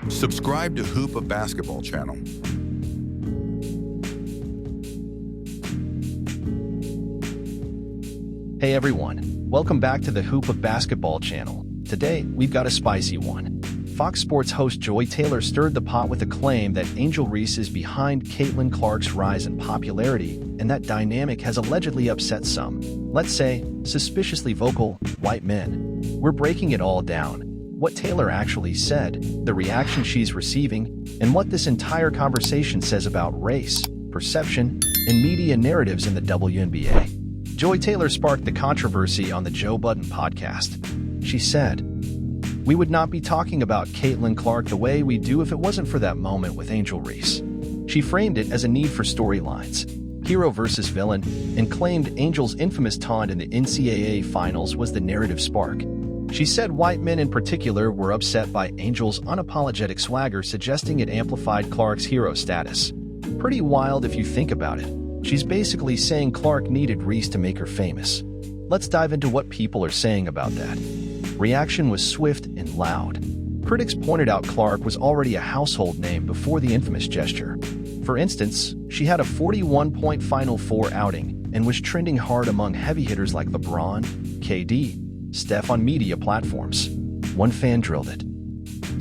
Subscribe to Hoop of Basketball channel. Hey everyone, welcome back to the Hoop of Basketball channel. Today, we've got a spicy one. Fox Sports host Joy Taylor stirred the pot with a claim that Angel Reese is behind Caitlyn Clark's rise in popularity, and that dynamic has allegedly upset some, let's say, suspiciously vocal, white men. We're breaking it all down. What Taylor actually said, the reaction she's receiving, and what this entire conversation says about race, perception, and media narratives in the WNBA. Joy Taylor sparked the controversy on the Joe Budden podcast. She said, "We would not be talking about Caitlyn Clark the way we do if it wasn't for that moment with Angel Reese." She framed it as a need for storylines, hero versus villain, and claimed Angel's infamous taunt in the NCAA finals was the narrative spark. She said white men in particular were upset by Angel's unapologetic swagger, suggesting it amplified Clark's hero status. Pretty wild if you think about it. She's basically saying Clark needed Reese to make her famous. Let's dive into what people are saying about that. Reaction was swift and loud. Critics pointed out Clark was already a household name before the infamous gesture. For instance, she had a 41-point Final Four outing and was trending hard among heavy hitters like LeBron, KD, Steph on media platforms. One fan drilled it.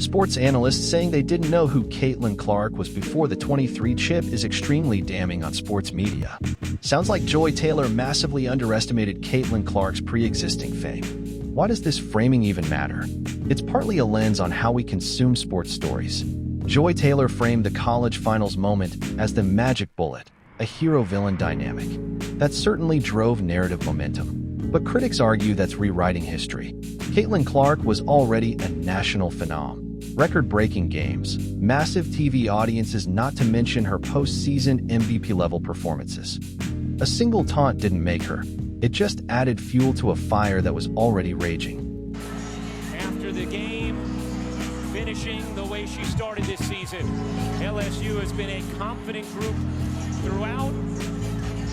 Sports analysts saying they didn't know who Caitlyn Clark was before the 23 chip is extremely damning on sports media. Sounds like Joy Taylor massively underestimated Caitlyn Clark's pre-existing fame. Why does this framing even matter? It's partly a lens on how we consume sports stories. Joy Taylor framed the college finals moment as the magic bullet, a hero-villain dynamic. That certainly drove narrative momentum. But critics argue that's rewriting history. Caitlyn Clark was already a national phenom. Record-breaking games, massive TV audiences, not to mention her postseason MVP-level performances. A single taunt didn't make her. It just added fuel to a fire that was already raging. After the game, finishing the way she started this season, LSU has been a confident group throughout,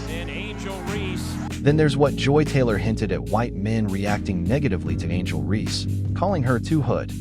and Angel Reese. Then there's what Joy Taylor hinted at: white men reacting negatively to Angel Reese, calling her too hood.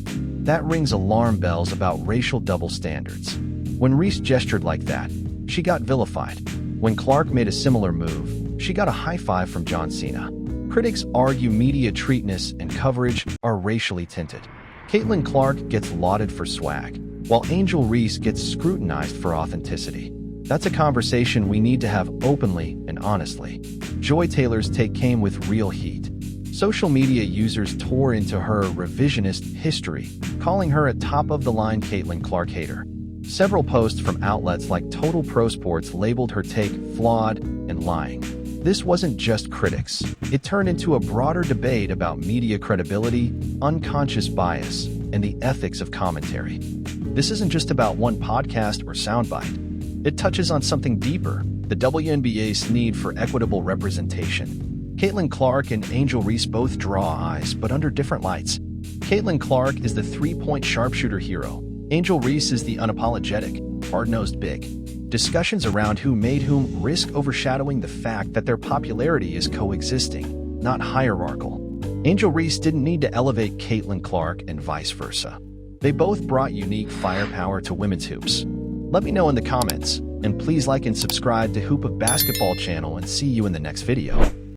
That rings alarm bells about racial double standards. When Reese gestured like that, she got vilified. When Clark made a similar move, she got a high five from John Cena. Critics argue media treatment and coverage are racially tinted. Caitlyn Clark gets lauded for swag, while Angel Reese gets scrutinized for authenticity. That's a conversation we need to have openly and honestly. Joy Taylor's take came with real heat. Social media users tore into her revisionist history, calling her a top-of-the-line Caitlyn Clark hater. Several posts from outlets like Total Pro Sports labeled her take flawed and lying. This wasn't just critics. It turned into a broader debate about media credibility, unconscious bias, and the ethics of commentary. This isn't just about one podcast or soundbite. It touches on something deeper: the WNBA's need for equitable representation. Caitlyn Clark and Angel Reese both draw eyes, but under different lights. Caitlyn Clark is the three-point sharpshooter hero. Angel Reese is the unapologetic, hard-nosed big. Discussions around who made whom risk overshadowing the fact that their popularity is coexisting, not hierarchical. Angel Reese didn't need to elevate Caitlyn Clark and vice versa. They both brought unique firepower to women's hoops. Let me know in the comments, and please like and subscribe to Hoop of Basketball channel, and see you in the next video.